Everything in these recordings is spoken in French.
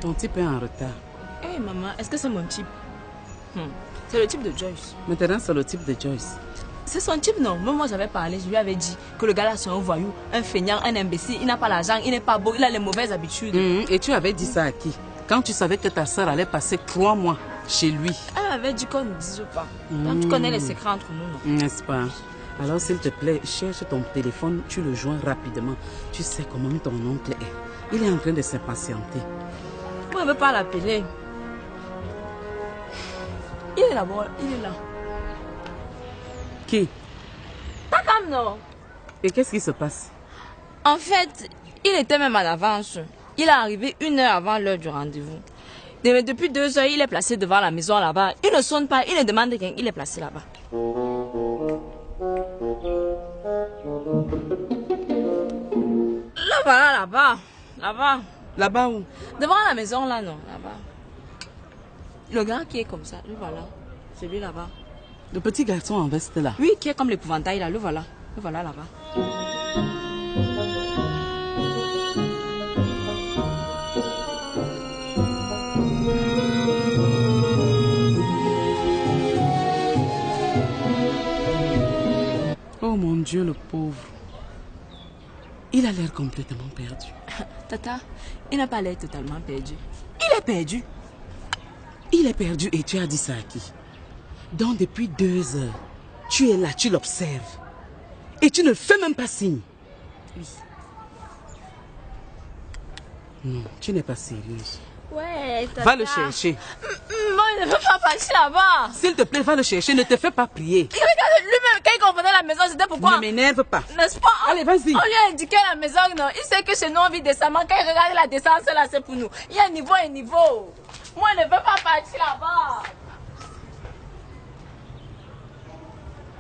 ton type est en retard. Hé maman, est-ce que c'est mon type? C'est le type de Joyce. Maintenant, c'est le type de Joyce. C'est son type, non? Même moi, j'avais parlé, je lui avais dit que le gars là, c'est un voyou, un feignant, un imbécile. Il n'a pas l'argent, il n'est pas beau, il a les mauvaises habitudes. Et tu avais dit ça à qui? Quand tu savais que ta soeur allait passer 3 mois chez lui. Elle m'avait dit qu'on ne dise pas. Donc, tu connais les secrets entre nous, non? N'est-ce pas? Alors, s'il te plaît, cherche ton téléphone, tu le joins rapidement. Tu sais comment ton oncle est. Il est en train de s'impatienter. Pourquoi elle ne veut pas l'appeler? Il est là-bas, il est là. Qui? Takam, non? Et qu'est-ce qui se passe? En fait, il était même en avance. Il est arrivé 1 heure avant l'heure du rendez-vous. Depuis 2 heures, il est placé devant la maison là-bas. Il ne sonne pas, il ne demande rien, il est placé là-bas. Là, voilà, là-bas. Là-bas. Là-bas où? Devant la maison, là, non, là-bas. Le gars qui est comme ça, le voilà. C'est lui là-bas. Le petit garçon en veste là. Oui, qui est comme l'épouvantail là, le voilà. Le voilà là-bas. Oh mon Dieu, le pauvre. Il a l'air complètement perdu. Tata, il n'a pas l'air totalement perdu. Il est perdu. Il est perdu et tu as dit ça à qui? Donc depuis 2 heures, tu es là, tu l'observes. Et tu ne fais même pas signe. Oui. Non, tu n'es pas sérieuse. Ouais, tata. Va le chercher. Moi, il ne veut pas partir là-bas. S'il te plaît, va le chercher, ne te fais pas prier. Il regarde lui-même, quand il comprenait la maison, c'était pourquoi? Ne m'énerve pas. N'est-ce pas? Allez, vas-y. On lui a indiqué la maison, non. Il sait que chez nous, on vit décemment. Quand il regarde la décence, là, c'est pour nous. Il y a un niveau et un niveau. Moi, je ne veux pas partir là-bas.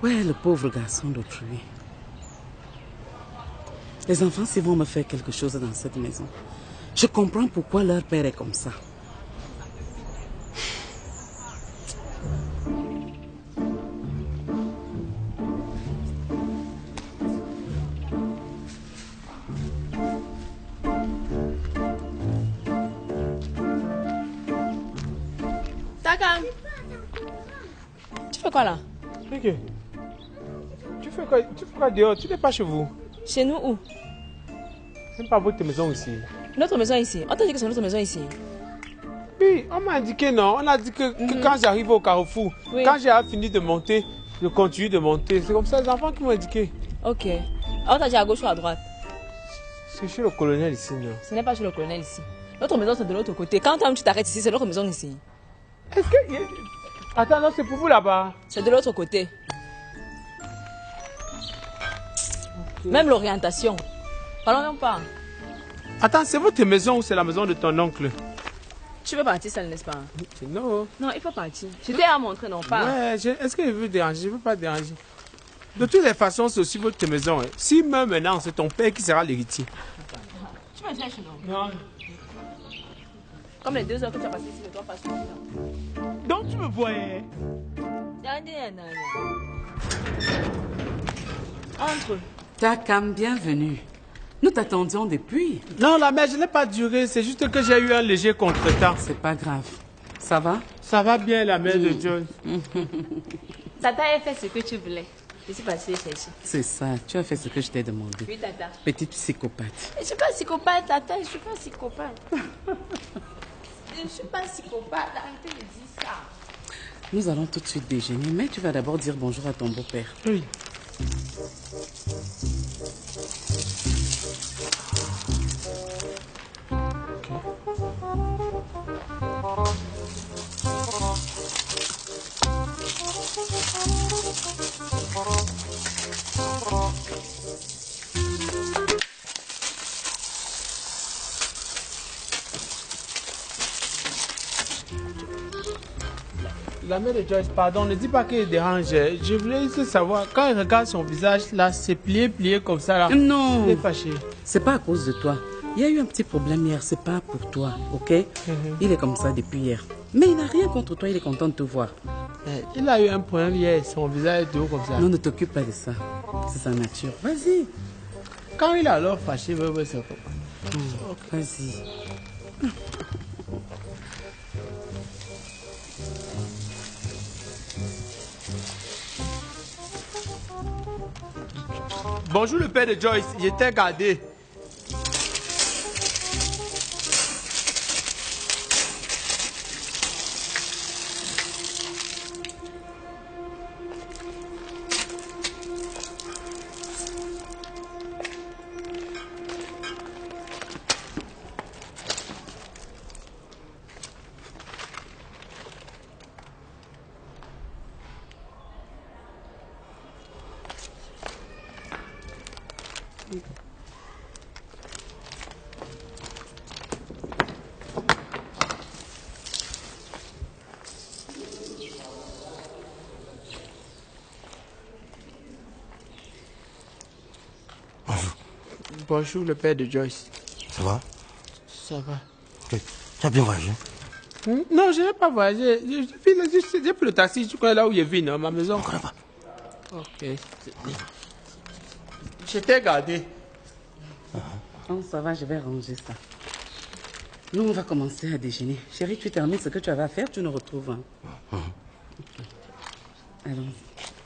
Ouais, le pauvre garçon d'autrui. Les enfants, s'ils vont me faire quelque chose dans cette maison, je comprends pourquoi leur père est comme ça. Takam. Tu fais quoi là? Ok. Tu fais quoi dehors? Tu n'es pas chez vous? Chez nous où? C'est pas votre maison ici. Notre maison ici. On t'a dit que c'est notre maison ici. Oui, on m'a indiqué non. On a dit que quand j'arrive au carrefour, quand j'ai fini de monter, je continue de monter. C'est comme ça les enfants qui m'ont indiqué. Ok. On t'a dit à gauche ou à droite? C'est chez le colonel ici, non? Ce n'est pas chez le colonel ici. Notre maison c'est de l'autre côté. Quand toi tu t'arrêtes ici, c'est notre maison ici. Est-ce que... Attends, non, c'est pour vous là-bas. C'est de l'autre côté. Okay. Même l'orientation. Parlons même pas. Attends, c'est votre maison ou c'est la maison de ton oncle? Tu veux partir seul, n'est-ce pas? Non. Non, il faut partir. Je t'ai à montrer, non pas. Ouais, est-ce que je veux déranger? Je ne veux pas déranger. De toutes les façons, c'est aussi votre maison. Hein. Si même maintenant, c'est ton père qui sera l'héritier. Tu vas dire chez nous? Non. Comme les 2 heures que tu as passées ici, ne dois pas sortir. Donc tu me voyais? Entre. Takam, bienvenue. Nous t'attendions depuis. Non, la mère, je n'ai pas duré. C'est juste que j'ai eu un léger contretemps. C'est pas grave. Ça va? Ça va bien, la mère de John. Tata a fait ce que tu voulais. Je suis passée chercher. C'est ça, tu as fait ce que je t'ai demandé. Oui, tata. Petite psychopathe. Je ne suis pas psychopathe, tata. Je ne suis pas psychopathe. Je ne suis pas psychopathe. Arrêtez de dire ça. Nous allons tout de suite déjeuner, mais tu vas d'abord dire bonjour à ton beau-père. Oui. La mère de Joyce, pardon, ne dis pas qu'il dérange. Je voulais juste savoir, quand il regarde son visage, là, c'est plié comme ça, là. Non. Il est fâché. C'est pas à cause de toi. Il y a eu un petit problème hier, c'est pas pour toi, ok? Il est comme ça depuis hier. Mais il n'a rien contre toi, il est content de te voir. Il a eu un problème hier, son visage est tout comme ça. Non, ne t'occupe pas de ça. C'est sa nature. Vas-y. Quand il est alors fâché, c'est comme... Vas-y. Bonjour le père de Joyce, j'étais gardé. Bonjour le père de Joyce. Ça va? Ça va. Ok. Tu as bien voyagé? Non, je n'ai pas voyagé. J'ai pris le taxi, tu connais là où je vis, non, ma maison. Je ne connais pas. Ok. J'étais gardé. Oh, ça va, je vais ranger ça. Nous, on va commencer à déjeuner. Chérie, tu termines ce que tu avais à faire, tu nous retrouves. Hein? Okay. Allons.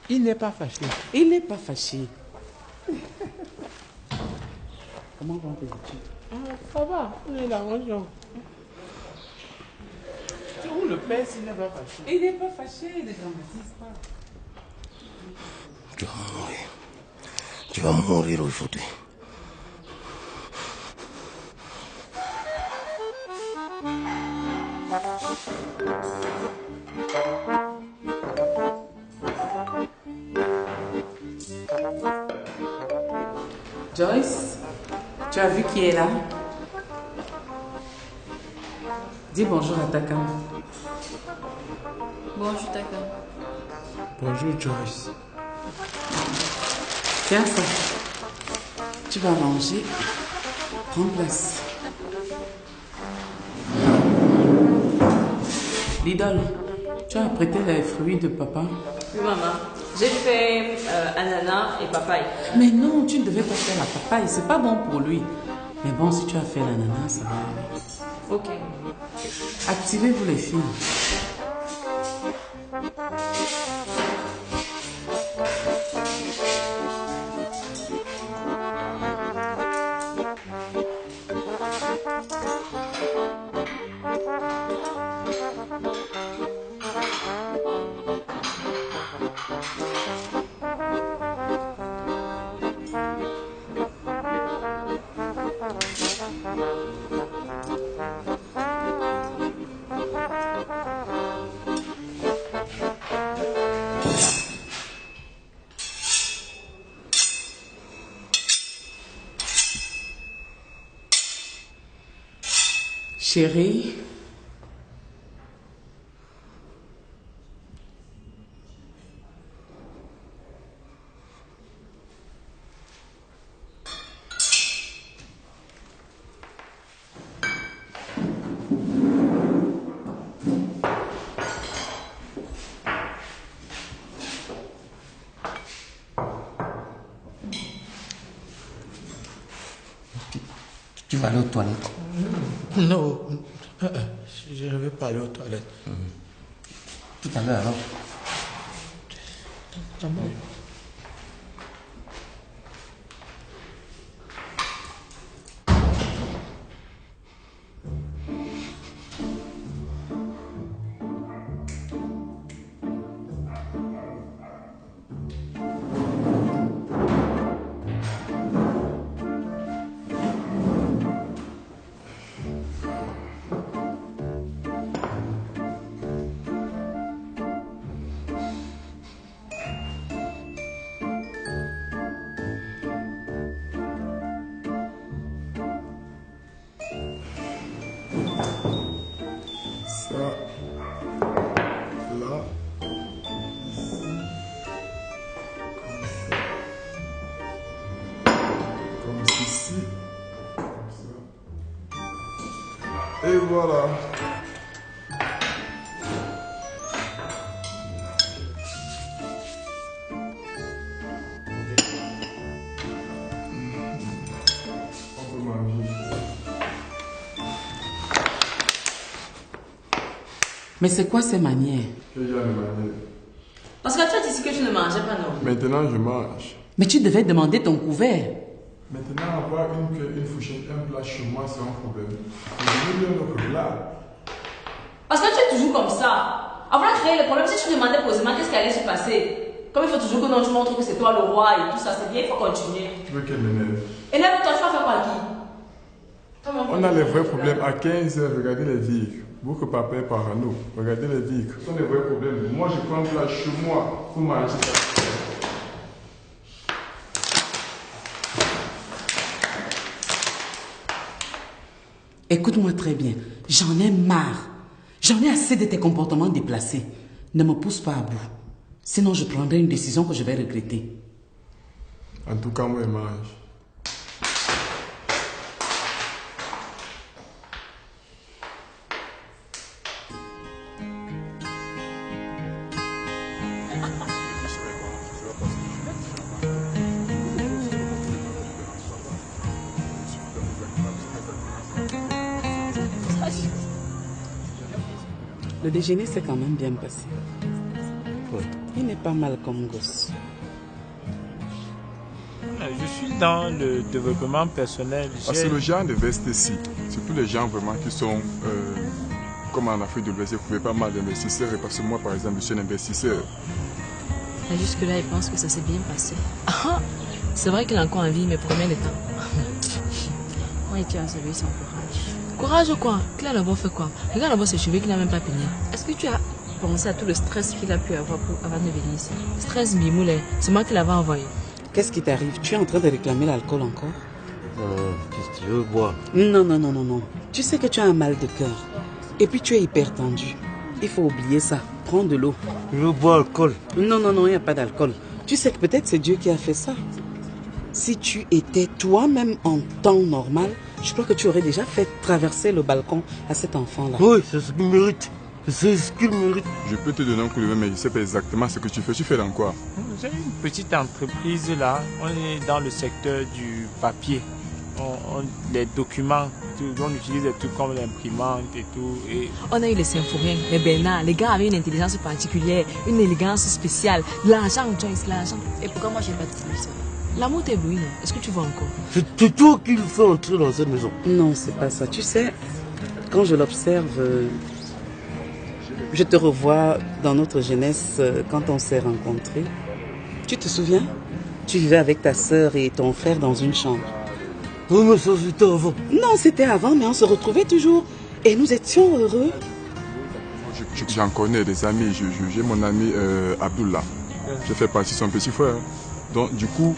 Il n'est pas fâché. Il n'est pas fâché. Comment vont tes études? Ça va, on est là, bonjour. C'est où le père s'il n'est pas fâché? Il n'est pas fâché, il ne dramatise pas. Tu vas mourir. Tu vas mourir aujourd'hui. Joyce, tu as vu qui est là? Dis bonjour à ta cam. Bonjour, Taka. Bonjour Joyce. Tiens ça. Tu vas manger. Prends place. L'idole, tu as apprêté les fruits de papa? Oui, maman. J'ai fait ananas et papaye. Mais non, tu ne devais pas faire la papaye, c'est pas bon pour lui. Mais bon, si tu as fait l'ananas, ça va. Ok. Activez-vous les filles. Chérie, Tu vas aller aux toilettes. Non, je ne vais pas aller aux toilettes. Tout à l'heure alors. Et voilà. On peut manger. mais c'est quoi ces manières? Quel genre de manière? Parce que tu as dit que tu ne mangeais pas, non? Maintenant, je mange. Mais tu devais demander ton couvert. Maintenant, avoir une fourchette, un plat chez moi, c'est un problème. Je veux un autre plat. Parce que tu es toujours comme ça. Avant de créer le problème, si tu demandais posément qu'est-ce qui allait se passer, comme il faut toujours que non, tu montres que c'est toi le roi et tout ça, c'est bien, il faut continuer. Tu veux qu'elle m'énerve? Énerve-toi, tu vas faire quoi à qui? On a les vrais problèmes. À 15h, regardez les vehicles. Beaucoup de papa est parano. Regardez les vehicles. Ce sont les vrais problèmes. Moi, je prends un plat chez moi pour manger ça. Écoute-moi très bien, j'en ai marre. J'en ai assez de tes comportements déplacés. Ne me pousse pas à bout. Sinon, je prendrai une décision que je vais regretter. En tout cas, moi, je mange. Le déjeuner s'est quand même bien passé. Oui. Il n'est pas mal comme gosse. Je suis dans le développement personnel. Parce que le genre d'investissement, surtout les gens vraiment qui sont, comme en Afrique de l'Ouest, vous pouvez pas mal d'investisseurs. Et parce que moi, par exemple, je suis un investisseur. Jusque-là, il pense que ça s'est bien passé. Ah, c'est vrai qu'il a encore envie, mais pour combien de temps? Oui, tu as celui sans courage. Courage quoi? Qu'il a d'abord fait quoi? Regarde d'abord ses cheveux qu'il n'a même pas peigné. Est-ce que tu as pensé à tout le stress qu'il a pu avoir avant de venir ici? Stress bimoulé, c'est moi qui l'avais envoyé. Qu'est-ce qui t'arrive? Tu es en train de réclamer l'alcool encore? Qu'est-ce que tu veux boire? Non. Tu sais que tu as un mal de cœur. Et puis tu es hyper tendu. Il faut oublier ça. Prends de l'eau. Je veux boire alcool. Non, il n'y a pas d'alcool. Tu sais que peut-être c'est Dieu qui a fait ça. Si tu étais toi-même en temps normal, je crois que tu aurais déjà fait traverser le balcon à cet enfant-là. Oui, c'est ce qu'il mérite. C'est ce qu'il mérite. Je peux te donner un coup de main, mais je ne sais pas exactement ce que tu fais. Tu fais dans quoi? J'ai une petite entreprise là. On est dans le secteur du papier. Les documents, on utilise des trucs comme l'imprimante et tout. Et... On a eu les symphoriens, les Bernard, les gars avaient une intelligence particulière, une élégance spéciale. L'argent, Joyce, l'argent. Et pourquoi moi j'ai pas de ça? L'amour t'éblouit, non? Est-ce que tu vois encore? C'est toi qui le fais entrer dans cette maison. Non, c'est pas ça. Tu sais, quand je l'observe, je te revois dans notre jeunesse quand on s'est rencontrés. Tu te souviens? Tu vivais avec ta sœur et ton frère dans une chambre. Oui, mais ça c'était avant. Non, c'était avant, mais on se retrouvait toujours. Et nous étions heureux. J'en connais des amis. J'ai mon ami Abdullah. Je fais partie de son petit frère. Donc, du coup,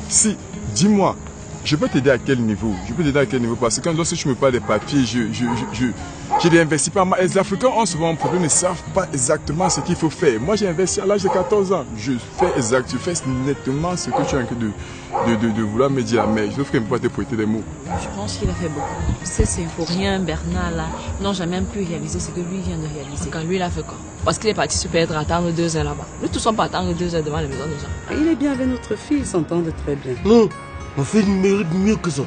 si, dis-moi, je peux t'aider à quel niveau? Je peux t'aider à quel niveau? Parce que quand tu me parles des papiers, je n'investis pas. Les Africains ont souvent un problème, ils ne savent pas exactement ce qu'il faut faire. Moi, j'ai investi à l'âge de 14 ans. Je fais nettement ce que tu es en train de vouloir me dire. Mais je ne ferai pas te prêter des mots. Je pense qu'il a fait beaucoup. Ces symphoriens, Bernard, là, n'ont jamais pu réaliser ce que lui vient de réaliser. Quand lui, il a fait quoi? Parce qu'il est parti se perdre, attendre 2 heures là-bas. Nous tous sommes pas attendre 2 heures devant la maison des gens. Il est bien avec notre fille, ils s'entendent très bien. Non, ma fille mérite mieux que ça.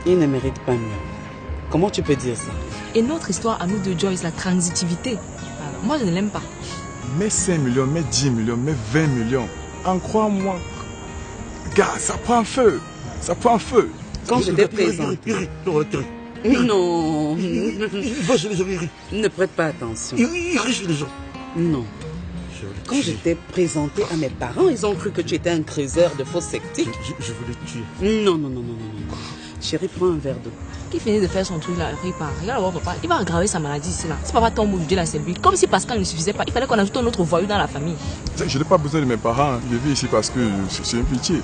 Il ne mérite pas mieux. Comment tu peux dire ça? Et notre histoire à nous de Joyce, la transitivité, moi je ne l'aime pas. Mets 5 millions, mets 10 millions, mets 20 millions. En crois-moi, gars, ça prend feu. Ça prend feu. Quand je t'ai présenté... Non. Il va chez les gens, il rit. Ne prête pas attention. Il rit chez les gens. Non. Quand je t'ai présenté à mes parents, ils ont cru que tu étais un creuseur de faux sceptiques. Je veux les tuer. Non. Chérie, prends un verre d'eau. Qui finit de faire son truc là, il part. Regarde voir papa, il va aggraver sa maladie ici là. Si papa tombe aujourd'hui là, c'est lui. Comme si Pascal ne suffisait pas, il fallait qu'on ajoute un autre voyou dans la famille. Je n'ai pas besoin de mes parents. Je vis ici parce que c'est une pitié.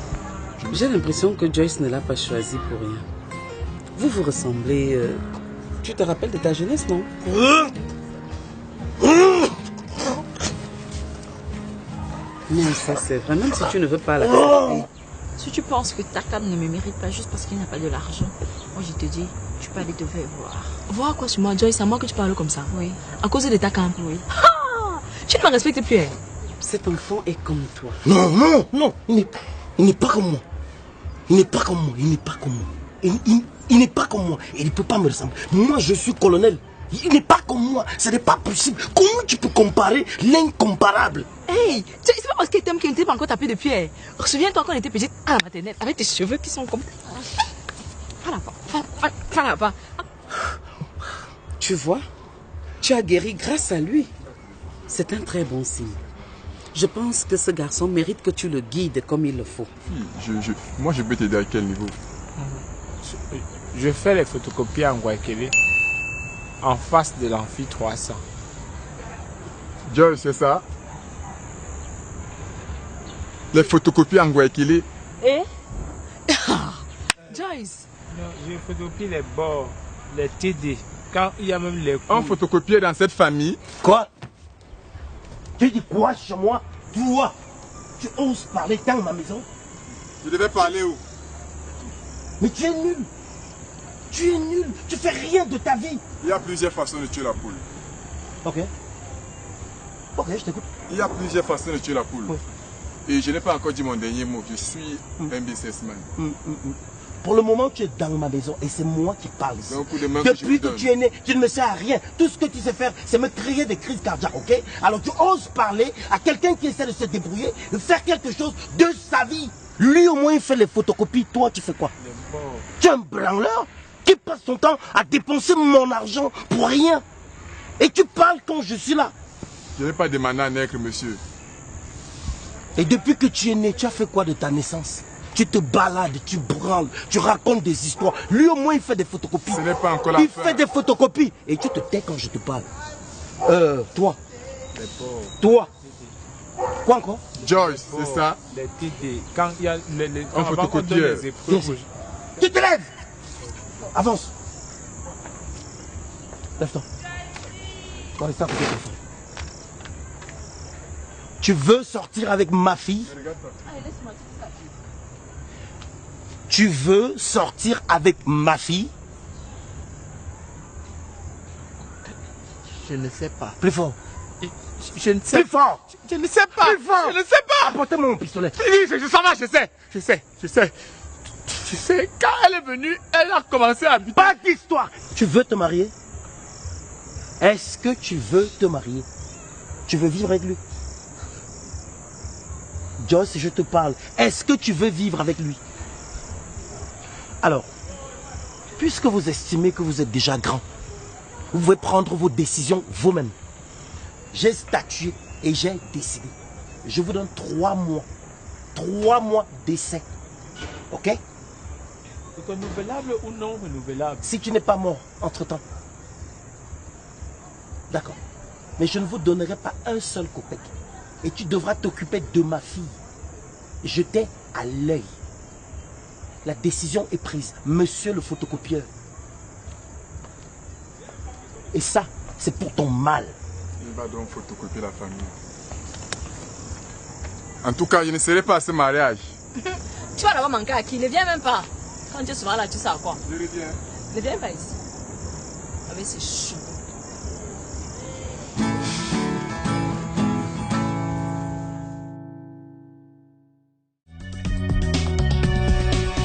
J'ai l'impression que Joyce ne l'a pas choisi pour rien. Vous vous ressemblez... Tu te rappelles de ta jeunesse, non? Non, ça c'est vrai. Même si tu ne veux pas l'accepter. Si tu penses que Takam ne me mérite pas juste parce qu'il n'a pas de l'argent, moi je te dis, tu peux aller te faire voir. Voir quoi sur moi, Joyce? C'est à moi que tu parles comme ça? Oui. À cause de Takam? Oui. Ah, tu ne me respectes plus, hein? Cet enfant est comme toi. Non. Il n'est pas comme moi. Il n'est pas comme moi. Il n'est pas comme moi. Il ne peut pas me ressembler. Moi, je suis colonel. Il n'est pas comme moi. Ce n'est pas possible. Comment tu peux comparer l'incomparable? Hey, c'est pas parce qu'elle t'aime qu'elle ne t'a pas encore tapé depuis. Souviens-toi quand on était petite à la maternelle, avec tes cheveux qui sont comme... Fais pas. Tu vois, tu as guéri grâce à lui. C'est un très bon signe. Je pense que ce garçon mérite que tu le guides comme il le faut. Moi, je peux t'aider à quel niveau? Je fais les photocopies en Guayaquil, en face de l'amphi 300. Joyce, c'est ça? Les photocopies en Guayaquil. Eh? Joyce. Non, je photocopie les bords, les TD. Quand il y a même les coups. On photocopiait dans cette famille. Quoi? Tu dis quoi chez moi? Toi, tu oses parler dans ma maison? Je devais parler où? Mais tu es nul. Tu es nul. Tu fais rien de ta vie. Il y a plusieurs façons de tuer la poule. Ok. Ok, je t'écoute. Il y a plusieurs façons de tuer la poule. Oui. Et je n'ai pas encore dit mon dernier mot. Je suis un businessman. Pour le moment, tu es dans ma maison et c'est moi qui parle ici. C'est un coup de main que je Depuis vous que donne. tu es né, tu ne me sers à rien. Tout ce que tu sais faire, c'est me créer des crises cardiaques, ok? Alors tu oses parler à quelqu'un qui essaie de se débrouiller, de faire quelque chose de sa vie. Lui au moins il fait les photocopies, toi tu fais quoi? Tu es un branleur qui passe son temps à dépenser mon argent pour rien. Et tu parles quand je suis là. Je n'ai pas demandé à naître, monsieur. Et depuis que tu es né, tu as fait quoi de ta naissance? Tu te balades, tu branles, tu racontes des histoires. Lui au moins il fait des photocopies. Ce n'est pas encore la Il fin. fait des photocopies. Et tu te tais quand je te parle. Toi. Les bords. Toi. Quoi encore? Joyce, c'est ça? Les TD. Quand il y a les Un avant qu'on photocopieur. donne les épreuves. Yes. Tu te lèves. Avance. Lève-toi. On va rester à côté de ton frère. Tu veux sortir avec ma fille? Tu veux sortir avec ma fille? Je ne sais pas. Plus fort. Je ne sais Plus fort. Je ne sais pas. Plus fort. Je ne sais pas. Apportez-moi mon pistolet. Ça va, je sais. Tu sais, quand elle est venue, elle a commencé à habiter. Pas d'histoire. Tu veux te marier? Est-ce que tu veux te marier? Tu veux vivre avec lui? Joyce, je te parle. Est-ce que tu veux vivre avec lui? Alors, puisque vous estimez que vous êtes déjà grand, vous pouvez prendre vos décisions vous-même. J'ai statué et j'ai décidé. Je vous donne 3 mois. 3 mois d'essai. Ok? Renouvelable ou non renouvelable? Si tu n'es pas mort entre-temps. D'accord. Mais je ne vous donnerai pas un seul copec. Et tu devras t'occuper de ma fille. Je t'ai à l'œil. La décision est prise. Monsieur le photocopieur. Et ça, c'est pour ton mal. Il va donc photocopier la famille. En tout cas, je ne serai pas à ce mariage. Tu vas l'avoir manqué à qui? Ne viens même pas. Quand tu es souvent là, tu sais à quoi? Je reviens. Ne viens pas ici. Avec ces cheveux.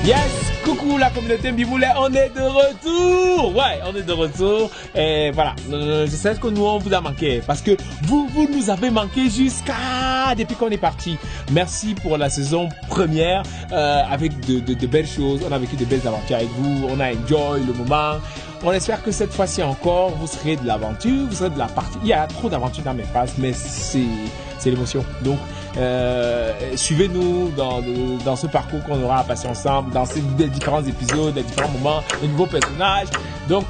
Yes, coucou la communauté Mbimoulet, on est de retour. Ouais, on est de retour. Et voilà, je sais que nous on vous a manqué parce que vous nous avez manqué jusqu'à depuis qu'on est parti. Merci pour la saison première avec de belles choses. On a vécu de belles aventures avec vous. On a enjoy le moment. On espère que cette fois-ci encore, vous serez de l'aventure, vous serez de la partie. Il y a trop d'aventures dans mes phrases, mais c'est l'émotion. Donc, suivez-nous dans ce parcours qu'on aura à passer ensemble, dans ces différents épisodes, les différents moments, les nouveaux personnages. Donc,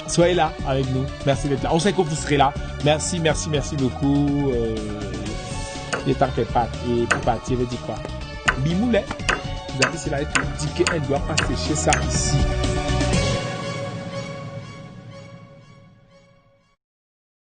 soyez là avec nous. Merci d'être là. On sait que vous serez là. Merci beaucoup. Il est temps qu'elle parte. Et pour partir, elle dit quoi? Bimoulet, vous avez cela et tout dit qu'elle doit pas sécher ça ici.